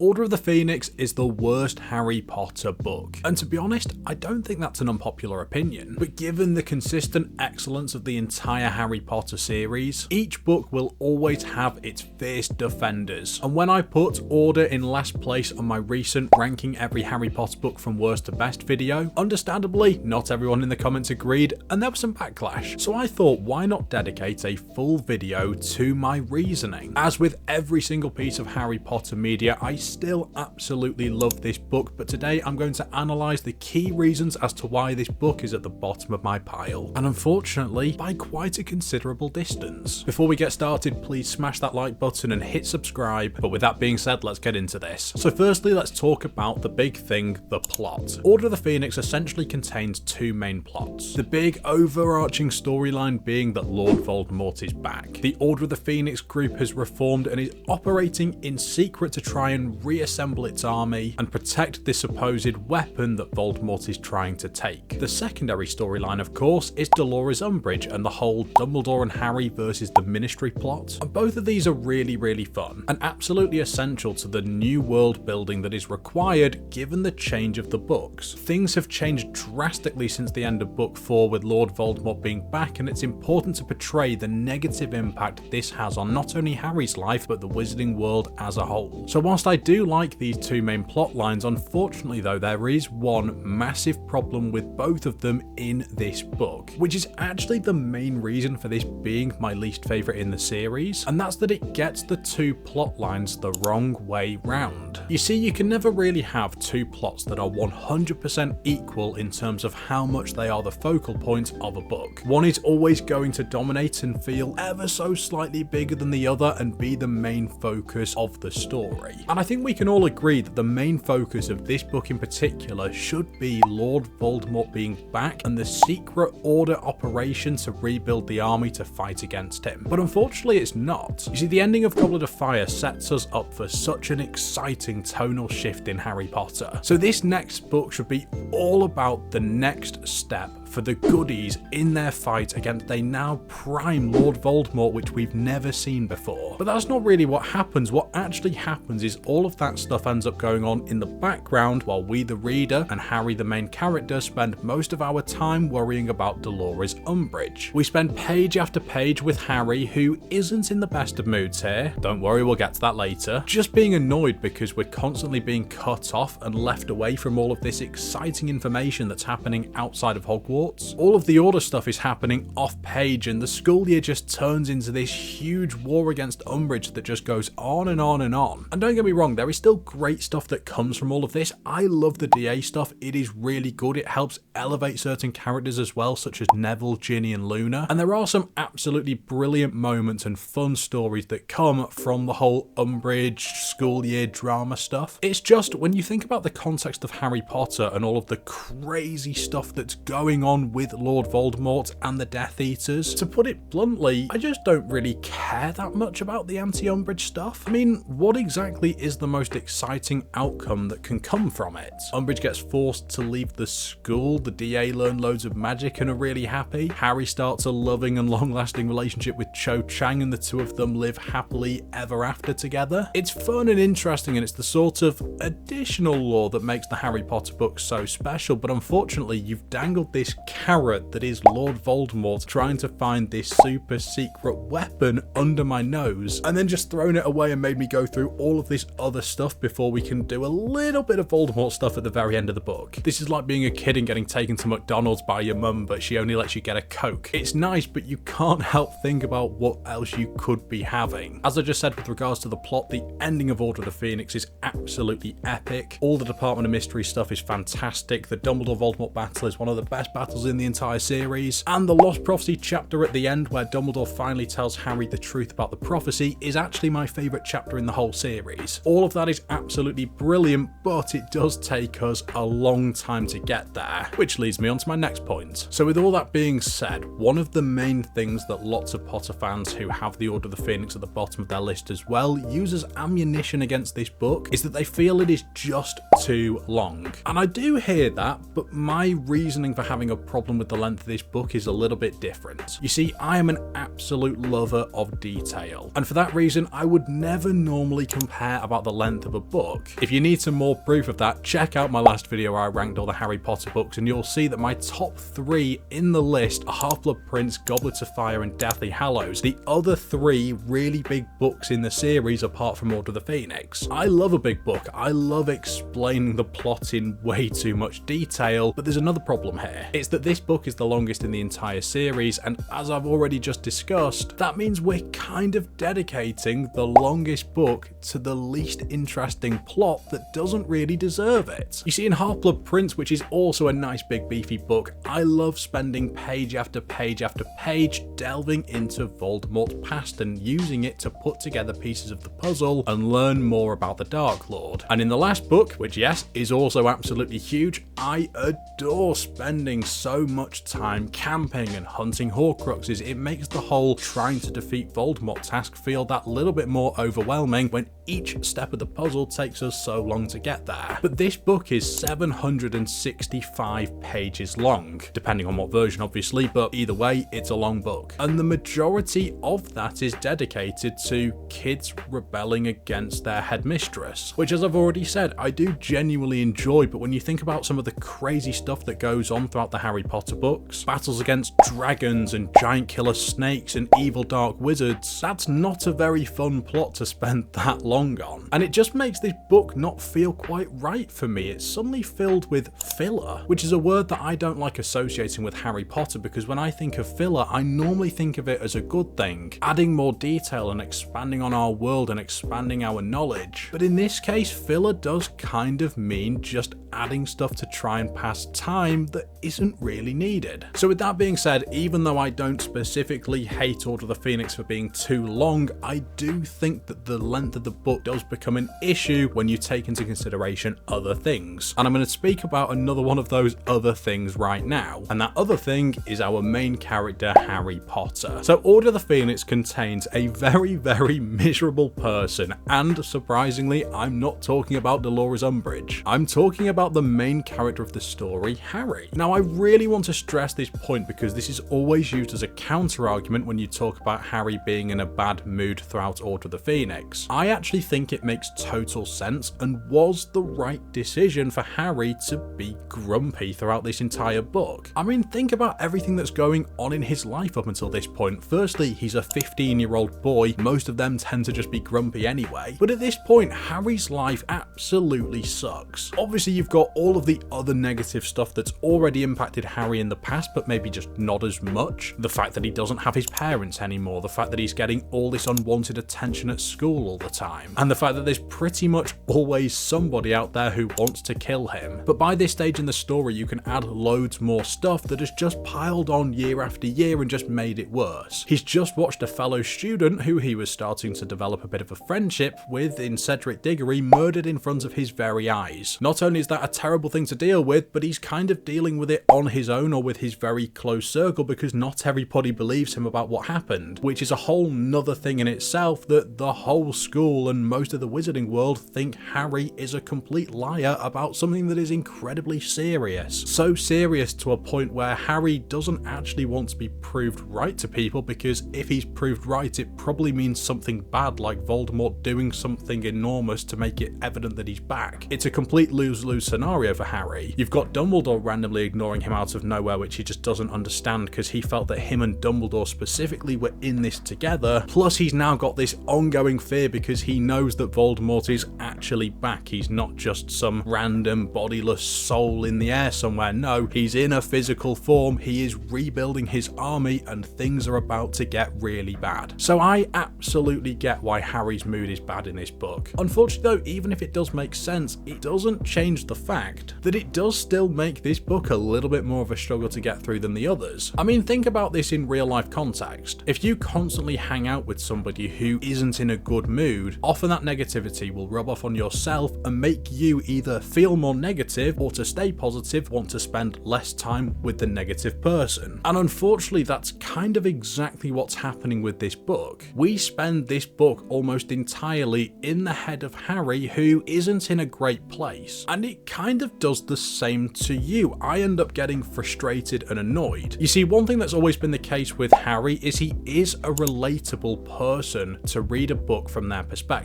Order of the Phoenix is the worst Harry Potter book, and to be honest, I don't think that's an unpopular opinion, but given the consistent excellence of the entire Harry Potter series, each book will always have its fierce defenders, and when I put Order in last place on my recent ranking every Harry Potter book from worst to best video, understandably, not everyone in the comments agreed, and there was some backlash, so I thought why not dedicate a full video to my reasoning. As with every single piece of Harry Potter media, I still absolutely love this book, but today I'm going to analyse the key reasons as to why this book is at the bottom of my pile, and unfortunately by quite a considerable distance. Before we get started, please smash that like button and hit subscribe, but with that being said, let's get into this. So firstly, let's talk about the big thing, the plot. Order of the Phoenix essentially contains two main plots. The big overarching storyline being that Lord Voldemort is back. The Order of the Phoenix group has reformed and is operating in secret to try and reassemble its army and protect this supposed weapon that Voldemort is trying to take. The secondary storyline, of course, is Dolores Umbridge and the whole Dumbledore and Harry versus the Ministry plot, and both of these are really fun and absolutely essential to the new world building that is required given the change of the books. Things have changed drastically since the end of book 4 with Lord Voldemort being back, and it's important to portray the negative impact this has on not only Harry's life but the wizarding world as a whole. So whilst I do like these two main plot lines, unfortunately though there is one massive problem with both of them in this book, which is actually the main reason for this being my least favourite in the series, and that's that it gets the two plot lines the wrong way round. You see, you can never really have two plots that are 100% equal in terms of how much they are the focal point of a book. One is always going to dominate and feel ever so slightly bigger than the other and be the main focus of the story. And I think we can all agree that the main focus of this book in particular should be Lord Voldemort being back and the secret order operation to rebuild the army to fight against him. But unfortunately it's not. You see, the ending of Goblet of Fire sets us up for such an exciting tonal shift in Harry Potter. So this next book should be all about the next step for the goodies in their fight against a now prime Lord Voldemort, which we've never seen before. But that's not really what happens. What actually happens is all of that stuff ends up going on in the background while we, the reader, and Harry, the main character, spend most of our time worrying about Dolores Umbridge. We spend page after page with Harry, who isn't in the best of moods here. Don't worry, we'll get to that later. Just being annoyed because we're constantly being cut off and left away from all of this exciting information that's happening outside of Hogwarts. All of the Order stuff is happening off page, and the school year just turns into this huge war against Umbridge that just goes on and on and on. And don't get me wrong, there is still great stuff that comes from all of this. I love the DA stuff, it is really good, it helps elevate certain characters as well, such as Neville, Ginny and Luna, and there are some absolutely brilliant moments and fun stories that come from the whole Umbridge school year drama stuff. It's just, when you think about the context of Harry Potter and all of the crazy stuff that's going on with Lord Voldemort and the Death Eaters, to put it bluntly, I just don't really care that much about the anti-Umbridge stuff. I mean, what exactly is the most exciting outcome that can come from it? Umbridge gets forced to leave the school, the DA learn loads of magic and are really happy, Harry starts a loving and long-lasting relationship with Cho Chang and the two of them live happily ever after together. It's fun and interesting, and it's the sort of additional lore that makes the Harry Potter books so special, but unfortunately you've dangled this carrot that is Lord Voldemort trying to find this super secret weapon under my nose, and then just thrown it away and made me go through all of this other stuff before we can do a little bit of Voldemort stuff at the very end of the book. This is like being a kid and getting taken to McDonald's by your mum, but she only lets you get a Coke. It's nice, but you can't help think about what else you could be having. As I just said with regards to the plot, the ending of Order of the Phoenix is absolutely epic. All the Department of Mystery stuff is fantastic. The Dumbledore-Voldemort battle is one of the best battles in the entire series, and the Lost Prophecy chapter at the end where Dumbledore finally tells Harry the truth about the prophecy is actually my favourite chapter in the whole series. All of that is absolutely brilliant, but it does take us a long time to get there, which leads me on to my next point. So with all that being said, one of the main things that lots of Potter fans who have the Order of the Phoenix at the bottom of their list as well use as ammunition against this book is that they feel it is just too long. And I do hear that, but my reasoning for having a problem with the length of this book is a little bit different. You see, I am an absolute lover of detail, and for that reason I would never normally compare about the length of a book. If you need some more proof of that, check out my last video where I ranked all the Harry Potter books, and you'll see that my top 3 in the list are Half-Blood Prince, Goblet of Fire and Deathly Hallows, the other 3 really big books in the series apart from Order of the Phoenix. I love a big book, I love explaining the plot in way too much detail, but there's another problem here. It's that this book is the longest in the entire series, and as I've already just discussed, that means we're kind of dedicating the longest book to the least interesting plot that doesn't really deserve it. You see, in Half-Blood Prince, which is also a nice big beefy book, I love spending page after page after page delving into Voldemort's past and using it to put together pieces of the puzzle and learn more about the Dark Lord. And in the last book, which yes, is also absolutely huge, I adore spending so much time camping and hunting Horcruxes. It makes the whole trying to defeat Voldemort task feel that little bit more overwhelming when each step of the puzzle takes us so long to get there. But this book is 765 pages long, depending on what version obviously, but either way, it's a long book. And the majority of that is dedicated to kids rebelling against their headmistress, which, as I've already said, I do genuinely enjoy, but when you think about some of the crazy stuff that goes on throughout the Harry Potter books, battles against dragons and giant killer snakes and evil dark wizards, that's not a very fun plot to spend that long on. And it just makes this book not feel quite right for me. It's suddenly filled with filler, which is a word that I don't like associating with Harry Potter, because when I think of filler, I normally think of it as a good thing, adding more detail and expanding on our world and expanding our knowledge. But in this case, filler does kind of mean just adding stuff to try and pass time that isn't really needed. So with that being said, even though I don't specifically hate Order of the Phoenix for being too long, I do think that the length of the book does become an issue when you take into consideration other things. And I'm going to speak about another one of those other things right now. And that other thing is our main character, Harry Potter. So Order of the Phoenix contains a very, very miserable person. And surprisingly, I'm not talking about Dolores Umbridge. I'm talking about the main character of the story, Harry. Now, I really want to stress this point because this is always used as a counter argument when you talk about Harry being in a bad mood throughout Order of the Phoenix. I actually think it makes total sense and was the right decision for Harry to be grumpy throughout this entire book. I mean, think about everything that's going on in his life up until this point. Firstly, he's a 15-year-old boy. Most of them tend to just be grumpy anyway. But at this point, Harry's life absolutely sucks. Obviously, you've got all of the other negative stuff that's already impacted Harry in the past, but maybe just not as much. The fact that he doesn't have his parents anymore, the fact that he's getting all this unwanted attention at school all the time, and the fact that there's pretty much always somebody out there who wants to kill him. But by this stage in the story, you can add loads more stuff that has just piled on year after year and just made it worse. He's just watched a fellow student who he was starting to develop a bit of a friendship with in Cedric Diggory murdered in front of his very eyes. Not only is that a terrible thing to deal with, but he's kind of dealing with it on his own or with his very close circle because not everybody believes him about what happened, which is a whole nother thing in itself, that the whole school and most of the wizarding world think Harry is a complete liar about something that is incredibly serious. So serious to a point where Harry doesn't actually want to be proved right to people, because if he's proved right, it probably means something bad, like Voldemort doing something enormous to make it evident that he's back. It's a complete lose-lose scenario for Harry. You've got Dumbledore randomly ignoring him out of nowhere, which he just doesn't understand because he felt that him and Dumbledore specifically were in this together. Plus, he's now got this ongoing fear because he knows that Voldemort is actually back. He's not just some random bodiless soul in the air somewhere. No, he's in a physical form. He is rebuilding his army and things are about to get really bad. So I absolutely get why Harry's mood is bad in this book. Unfortunately though, even if it does make sense, it doesn't change the fact that it does still make this book a little bit more of a struggle to get through than the others. I mean, think about this in real life context. If you constantly hang out with somebody who isn't in a good mood, often that negativity will rub off on yourself and make you either feel more negative or, to stay positive, want to spend less time with the negative person. And unfortunately, that's kind of exactly what's happening with this book. We spend this book almost entirely in the head of Harry, who isn't in a great place. And it kind of does the same to you. I end up getting frustrated and annoyed. You see, one thing that's always been the case with Harry is he is a relatable person to read a book from their perspective.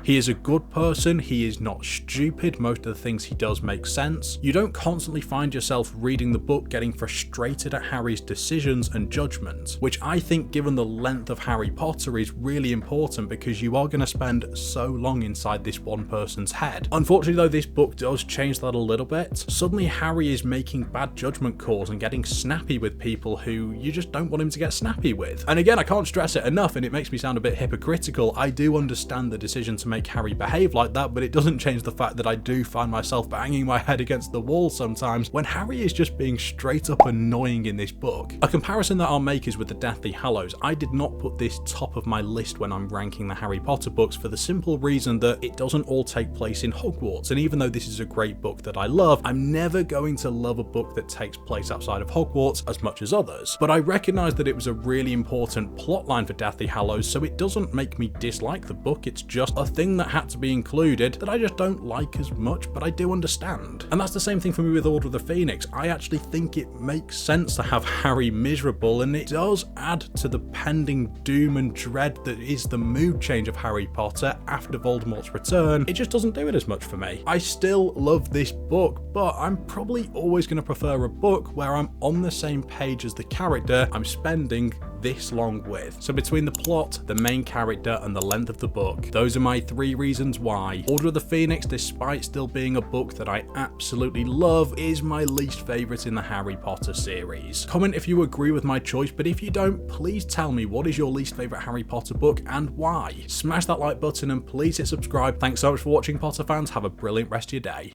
He is a good person, he is not stupid, most of the things he does make sense. You don't constantly find yourself reading the book getting frustrated at Harry's decisions and judgments, which I think, given the length of Harry Potter, is really important because you are going to spend so long inside this one person's head. Unfortunately though, this book does change that a little bit. Suddenly Harry is making bad judgment calls and getting snappy with people who you just don't want him to get snappy with. And again, I can't stress it enough, and it makes me sound a bit hypocritical. I do understand the decision to make Harry behave like that, but it doesn't change the fact that I do find myself banging my head against the wall sometimes when Harry is just being straight up annoying in this book. A comparison that I'll make is with the Deathly Hallows. I did not put this top of my list when I'm ranking the Harry Potter books for the simple reason that it doesn't all take place in Hogwarts, and even though this is a great book that I love, I'm never going to love a book that takes place outside of Hogwarts as much as others. But I recognise that it was a really important plotline for Deathly Hallows, so it doesn't make me dislike the book. It's just a thing that had to be included that I just don't like as much, but I do understand. And that's the same thing for me with Order of the Phoenix. I actually think it makes sense to have Harry miserable, and it does add to the pending doom and dread that is the mood change of Harry Potter after Voldemort's return. It just doesn't do it as much for me. I still love this book, but I'm probably always going to prefer a book where I'm on the same page as the character I'm spending this long with. So between the plot, the main character, and the length of the book, those are my 3 reasons why Order of the Phoenix, despite still being a book that I absolutely love, is my least favourite in the Harry Potter series. Comment if you agree with my choice, but if you don't, please tell me what is your least favourite Harry Potter book and why. Smash that like button and please hit subscribe. Thanks so much for watching, Potter fans. Have a brilliant rest of your day.